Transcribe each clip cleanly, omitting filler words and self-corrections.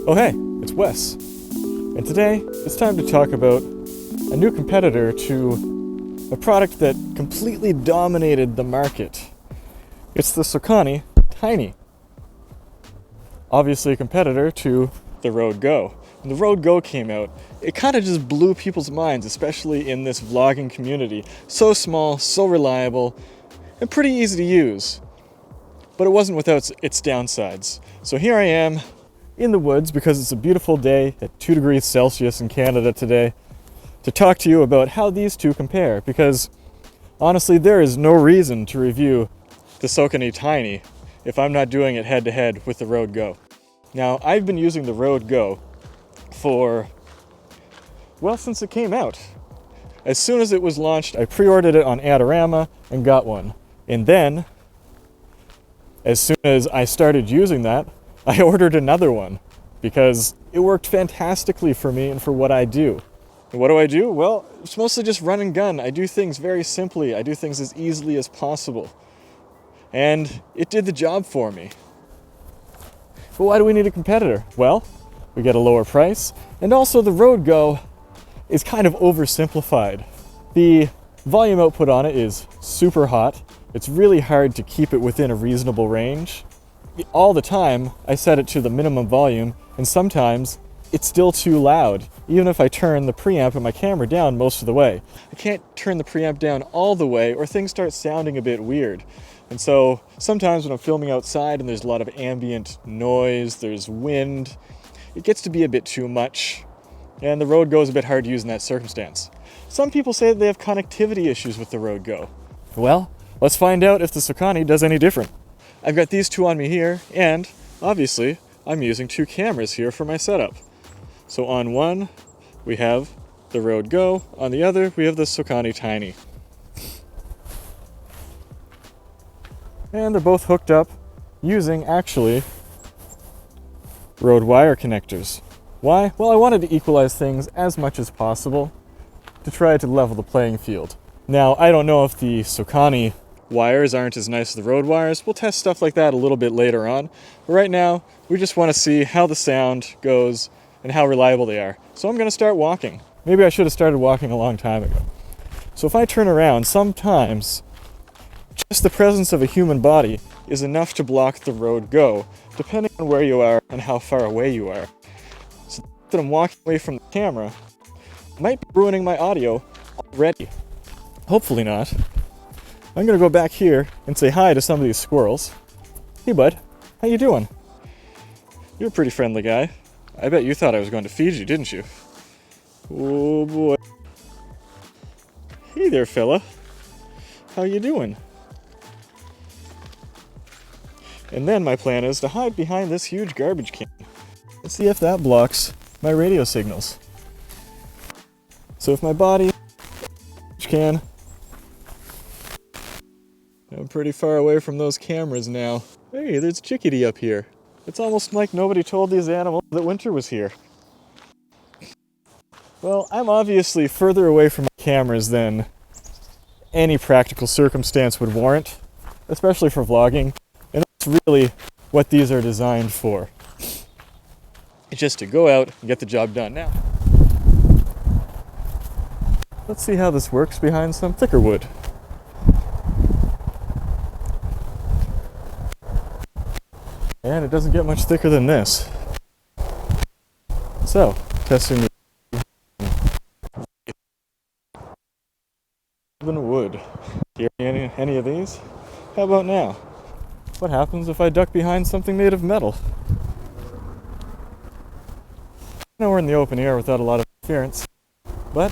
Oh hey, it's Wes, and today it's time to talk about a new competitor to a product that completely dominated the market. It's the Sokani Tiny. Obviously a competitor to the Rode Go. When the Rode Go came out, it kind of just blew people's minds, especially in this vlogging community. So small, so reliable, and pretty easy to use. But it wasn't without its downsides. So here I am in the woods because it's a beautiful day at 2 degrees Celsius in Canada today to talk to you about how these two compare, because honestly there is no reason to review the Sokani Tiny if I'm not doing it head to head with the Rode Go. Now I've been using the Rode Go for, well, since it came out. As soon as it was launched, I pre-ordered it on Adorama and got one. And then, as soon as I started using that, I ordered another one because it worked fantastically for me and for what I do. And what do? Well, it's mostly just run and gun. I do things very simply. I do things as easily as possible. And it did the job for me. But why do we need a competitor? Well, we get a lower price, and also the Rode Go is kind of oversimplified. The volume output on it is super hot. It's really hard to keep it within a reasonable range. All the time, I set it to the minimum volume, and sometimes it's still too loud, even if I turn the preamp and my camera down most of the way. I can't turn the preamp down all the way, or things start sounding a bit weird. And so sometimes when I'm filming outside and there's a lot of ambient noise, there's wind, it gets to be a bit too much, and the Rode Go is a bit hard to use in that circumstance. Some people say that they have connectivity issues with the Rode Go. Well, let's find out if the Sokani does any different. I've got these two on me here, and obviously I'm using two cameras here for my setup. So on one we have the Rode Go, on the other we have the Sokani Tiny. And they're both hooked up using, actually, Rode wire connectors. Why? Well, I wanted to equalize things as much as possible to try to level the playing field. Now, I don't know if the Sokani wires aren't as nice as the Rode wires. We'll test stuff like that a little bit later on. But right now, we just want to see how the sound goes and how reliable they are. So I'm going to start walking. Maybe I should have started walking a long time ago. So if I turn around, sometimes just the presence of a human body is enough to block the Rode Go, depending on where you are and how far away you are. So that I'm walking away from the camera might be ruining my audio already. Hopefully not. I'm gonna go back here and say hi to some of these squirrels. Hey bud, how you doing? You're a pretty friendly guy. I bet you thought I was going to feed you, didn't you? Oh boy. Hey there, fella. How you doing? And then my plan is to hide behind this huge garbage can and see if that blocks my radio signals. So if my body can, I'm pretty far away from those cameras now. Hey, there's Chickadee up here. It's almost like nobody told these animals that winter was here. Well, I'm obviously further away from my cameras than any practical circumstance would warrant, especially for vlogging. And that's really what these are designed for. It's just to go out and get the job done. Now, let's see how this works behind some thicker wood. And it doesn't get much thicker than this. So, testing the wood. Hear any of these? How about now? What happens if I duck behind something made of metal? I know we're in the open air without a lot of interference, but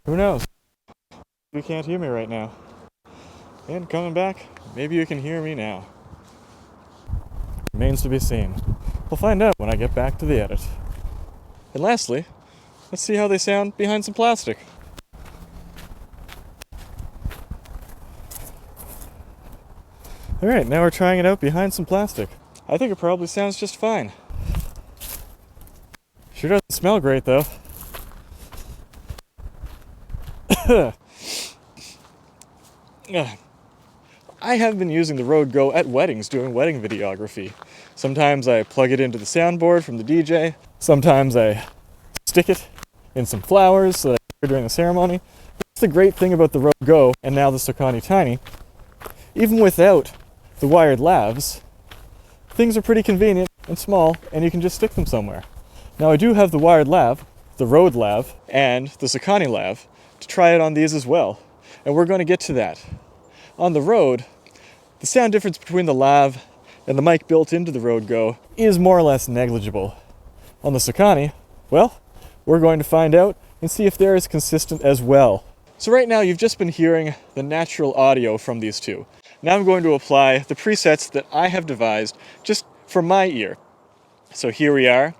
who knows? You can't hear me right now. And coming back, maybe you can hear me now. Remains to be seen. We'll find out when I get back to the edit. And lastly, let's see how they sound behind some plastic. Alright, now we're trying it out behind some plastic. I think it probably sounds just fine. Sure doesn't smell great though. I have been using the Rode Go at weddings doing wedding videography. Sometimes I plug it into the soundboard from the DJ. Sometimes I stick it in some flowers so that I hear during the ceremony. That's the great thing about the Rode Go and now the Sokani Tiny. Even without the wired lavs, things are pretty convenient and small, and you can just stick them somewhere. Now I do have the wired lav, the Rode lav, and the Sokani lav to try it on these as well. And we're going to get to that. On the Rode, the sound difference between the lav and the mic built into the Rode Go is more or less negligible. On the Sokani, well, we're going to find out and see if they're as consistent as well. So right now you've just been hearing the natural audio from these two. Now I'm going to apply the presets that I have devised just for my ear. So here we are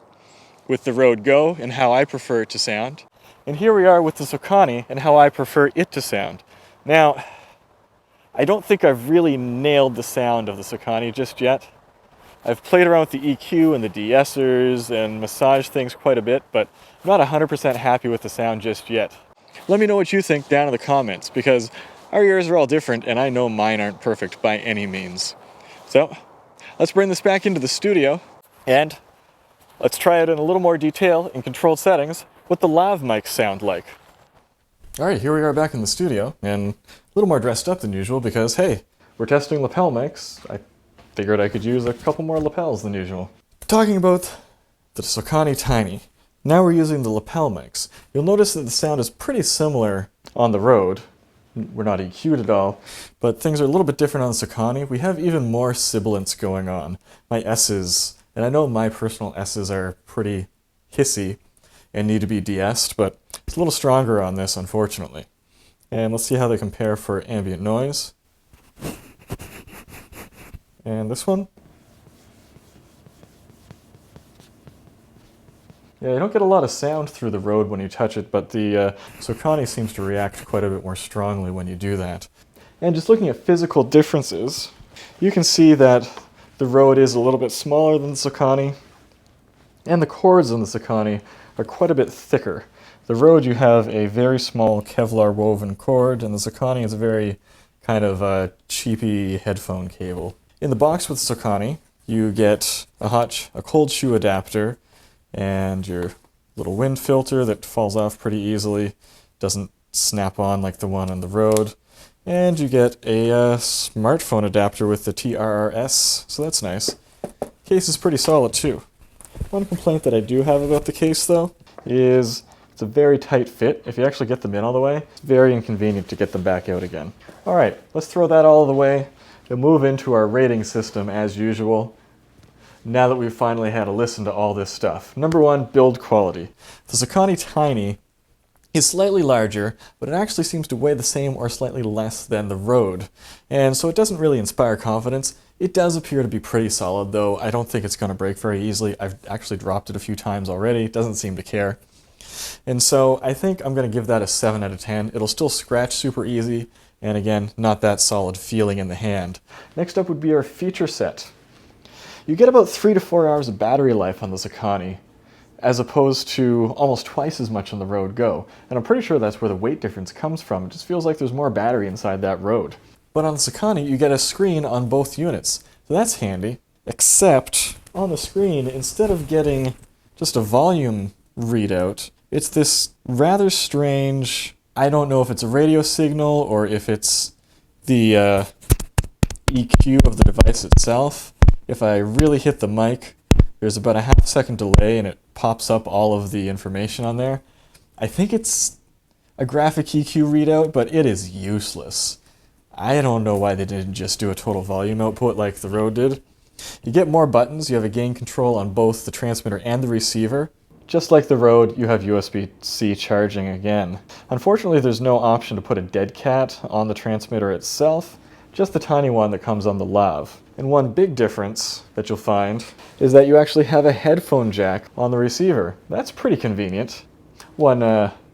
with the Rode Go and how I prefer it to sound. And here we are with the Sokani and how I prefer it to sound. Now, I don't think I've really nailed the sound of the Sokani just yet. I've played around with the EQ and the de-essers and massaged things quite a bit, but I'm not 100% happy with the sound just yet. Let me know what you think down in the comments, because our ears are all different and I know mine aren't perfect by any means. So, let's bring this back into the studio and let's try it in a little more detail in controlled settings what the lav mics sound like. Alright, here we are back in the studio, and a little more dressed up than usual because, hey, we're testing lapel mics. I figured I could use a couple more lapels than usual. Talking about the Sokani Tiny, now we're using the lapel mics. You'll notice that the sound is pretty similar on the Rode. We're not EQ'd at all, but things are a little bit different on the Sokani. We have even more sibilance going on. My S's, and I know my personal S's are pretty hissy and need to be de-essed, but it's a little stronger on this, unfortunately. And let's see how they compare for ambient noise. And this one. Yeah, you don't get a lot of sound through the Rode when you touch it, but the Sokani seems to react quite a bit more strongly when you do that. And just looking at physical differences, you can see that the Rode is a little bit smaller than the Sokani, and the cords on the Sokani are quite a bit thicker. The Rode, you have a very small Kevlar woven cord, and the Sokani is a very kind of cheapy headphone cable. In the box with Sokani, you get a cold shoe adapter, and your little wind filter that falls off pretty easily, doesn't snap on like the one on the Rode, and you get a smartphone adapter with the TRRS, so that's nice. Case is pretty solid too. One complaint that I do have about the case though is it's a very tight fit. If you actually get them in all the way, it's very inconvenient to get them back out again. Alright, let's throw that all the way and move into our rating system as usual. Now that we've finally had a listen to all this stuff. Number one, build quality. The Sokani Tiny is slightly larger, but it actually seems to weigh the same or slightly less than the Rode. And so it doesn't really inspire confidence. It does appear to be pretty solid, though I don't think it's going to break very easily. I've actually dropped it a few times already. It doesn't seem to care. And so I think I'm going to give that a 7 out of 10. It'll still scratch super easy, and again, not that solid feeling in the hand. Next up would be our feature set. You get about 3 to 4 hours of battery life on the Sokani, as opposed to almost twice as much on the Rode Go. And I'm pretty sure that's where the weight difference comes from. It just feels like there's more battery inside that Rode. But on the Sokani, you get a screen on both units. So that's handy, except on the screen, instead of getting just a volume readout, it's this rather strange, I don't know if it's a radio signal or if it's the EQ of the device itself. If I really hit the mic, there's about a half-second delay and it pops up all of the information on there. I think it's a graphic EQ readout, but it is useless. I don't know why they didn't just do a total volume output like the Rode did. You get more buttons, you have a gain control on both the transmitter and the receiver. Just like the Rode, you have USB-C charging again. Unfortunately, there's no option to put a dead cat on the transmitter itself, just the tiny one that comes on the lav. And one big difference that you'll find is that you actually have a headphone jack on the receiver. That's pretty convenient. One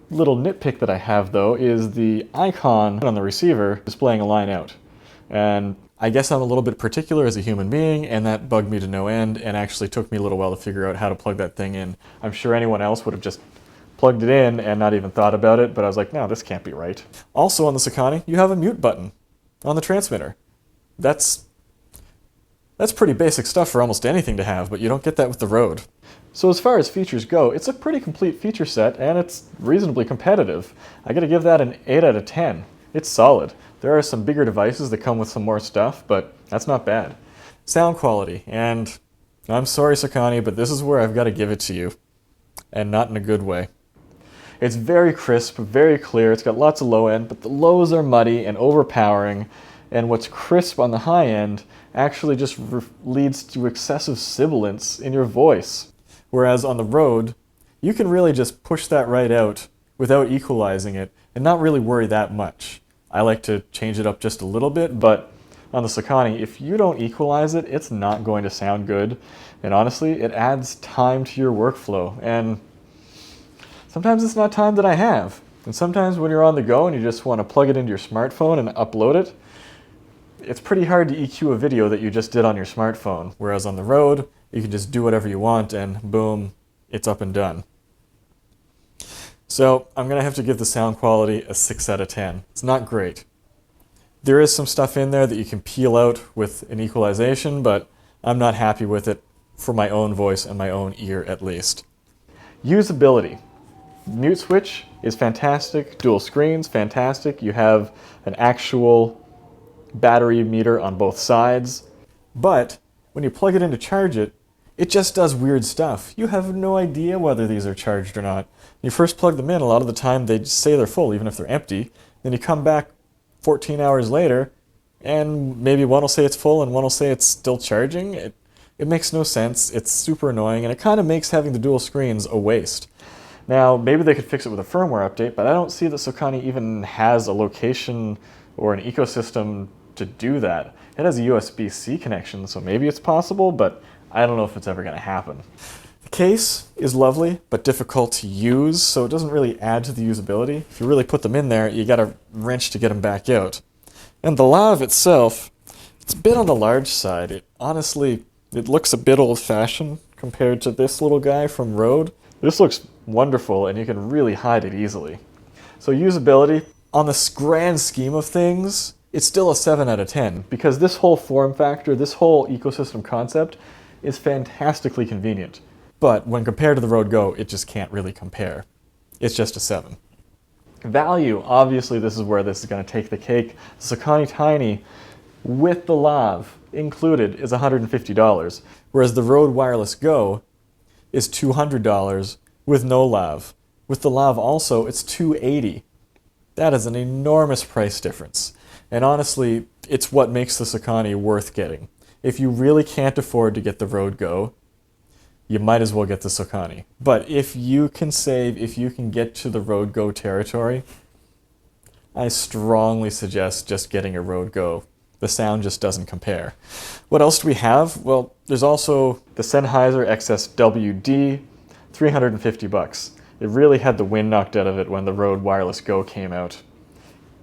little nitpick that I have though is the icon on the receiver displaying a line out. And I guess I'm a little bit particular as a human being, and that bugged me to no end and actually took me a little while to figure out how to plug that thing in. I'm sure anyone else would have just plugged it in and not even thought about it, but I was like, no, this can't be right. Also on the Sokani, you have a mute button on the transmitter. That's That's pretty basic stuff for almost anything to have, but you don't get that with the Rode. So as far as features go, it's a pretty complete feature set, and it's reasonably competitive. I gotta give that an 8 out of 10. It's solid. There are some bigger devices that come with some more stuff, but that's not bad. Sound quality, and I'm sorry Sokani, but this is where I've got to give it to you, and not in a good way. It's very crisp, very clear, it's got lots of low end, but the lows are muddy and overpowering, and what's crisp on the high end actually just leads to excessive sibilance in your voice. Whereas on the Rode, you can really just push that right out without equalizing it and not really worry that much. I like to change it up just a little bit, but on the Sokani, if you don't equalize it, it's not going to sound good. And honestly, it adds time to your workflow. And sometimes it's not time that I have. And sometimes when you're on the go and you just want to plug it into your smartphone and upload it, it's pretty hard to EQ a video that you just did on your smartphone. Whereas on the Rode, you can just do whatever you want and boom, it's up and done. So I'm going to have to give the sound quality a 6 out of 10. It's not great. There is some stuff in there that you can peel out with an equalization, but I'm not happy with it for my own voice and my own ear at least. Usability. Mute switch is fantastic. Dual screens, fantastic. You have an actual battery meter on both sides. But when you plug it in to charge it, it just does weird stuff. You have no idea whether these are charged or not. When you first plug them in, a lot of the time they just say they're full, even if they're empty. Then you come back 14 hours later, and maybe one will say it's full and one will say it's still charging. It makes no sense. It's super annoying, and it kind of makes having the dual screens a waste. Now, maybe they could fix it with a firmware update, but I don't see that Sokani even has a location or an ecosystem to do that. It has a USB-C connection, so maybe it's possible, but I don't know if it's ever going to happen. The case is lovely, but difficult to use, so it doesn't really add to the usability. If you really put them in there, you got to wrench to get them back out. And the Lav itself, it's a bit on the large side. It looks a bit old-fashioned compared to this little guy from Rode. This looks wonderful, and you can really hide it easily. So usability, on the grand scheme of things, it's still a 7 out of 10, because this whole form factor, this whole ecosystem concept is fantastically convenient. But when compared to the Rode Go, it just can't really compare. It's just a 7. Value, obviously this is where this is going to take the cake. The Sokani Tiny with the Lav included is $150, whereas the Rode Wireless Go is $200 with no Lav. With the Lav also, it's $280. That is an enormous price difference. And honestly, it's what makes the Sokani worth getting. If you really can't afford to get the Rode Go, you might as well get the Sokani. But if you can save, if you can get to the Rode Go territory, I strongly suggest just getting a Rode Go. The sound just doesn't compare. What else do we have? Well, there's also the Sennheiser XSWD, $350. It really had the wind knocked out of it when the Rode Wireless Go came out.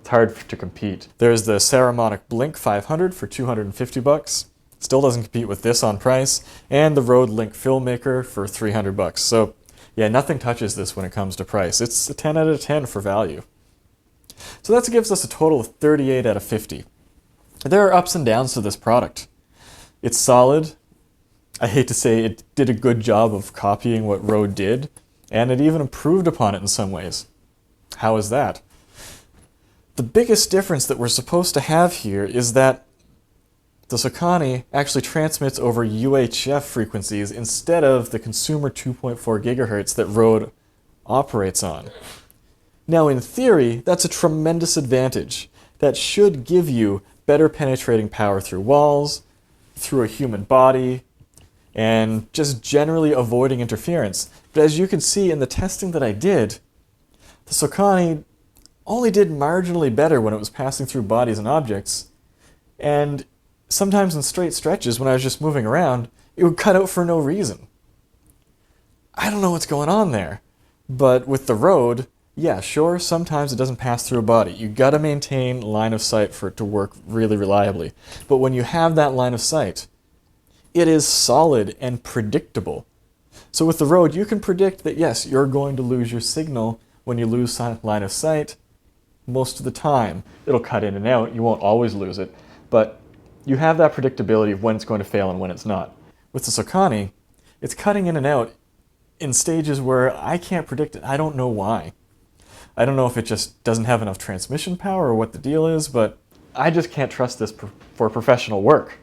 It's hard to compete. There's the Saramonic Blink 500 for $250. Still doesn't compete with this on price. And the Rode Link Filmmaker for $300. So yeah, nothing touches this when it comes to price. It's a 10 out of 10 for value. So that gives us a total of 38 out of 50. There are ups and downs to this product. It's solid. I hate to say it did a good job of copying what Rode did, and it even improved upon it in some ways. How is that? The biggest difference that we're supposed to have here is that the Sokani actually transmits over UHF frequencies instead of the consumer 2.4 gigahertz that Rode operates on. Now in theory, that's a tremendous advantage. That should give you better penetrating power through walls, through a human body, and just generally avoiding interference. But as you can see in the testing that I did, the Sokani only did marginally better when it was passing through bodies and objects, and sometimes in straight stretches when I was just moving around, it would cut out for no reason. I don't know what's going on there, but with the Rode, yeah, sure, sometimes it doesn't pass through a body. You gotta maintain line of sight for it to work really reliably. But when you have that line of sight, it is solid and predictable. So with the Rode, you can predict that yes, you're going to lose your signal when you lose line of sight most of the time. It'll cut in and out, you won't always lose it, but you have that predictability of when it's going to fail and when it's not. With the Sokani, it's cutting in and out in stages where I can't predict it. I don't know why. I don't know if it just doesn't have enough transmission power or what the deal is, but I just can't trust this for professional work.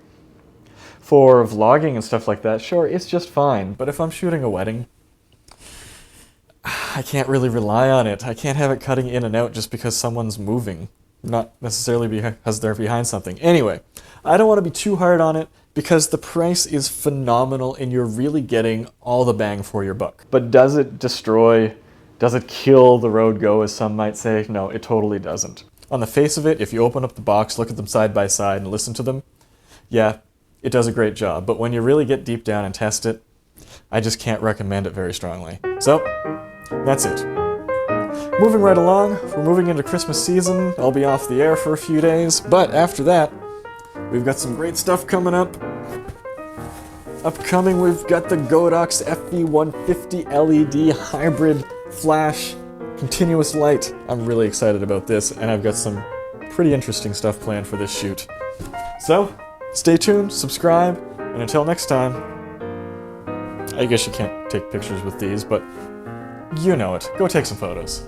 For vlogging and stuff like that, sure, it's just fine. But if I'm shooting a wedding, I can't really rely on it. I can't have it cutting in and out just because someone's moving, not necessarily because they're behind something. Anyway, I don't want to be too hard on it because the price is phenomenal and you're really getting all the bang for your buck. But does it destroy, does it kill the Rode Go, as some might say? No, it totally doesn't. On the face of it, if you open up the box, look at them side by side and listen to them, yeah, it does a great job. But when you really get deep down and test it, I just can't recommend it very strongly. So, that's it. Moving right along, we're moving into Christmas season. I'll be off the air for a few days, but after that, we've got some great stuff coming up. Upcoming, we've got the Godox FV150 LED hybrid flash continuous light. I'm really excited about this, and I've got some pretty interesting stuff planned for this shoot. So, stay tuned, subscribe, and until next time, I guess you can't take pictures with these, but you know it. Go take some photos.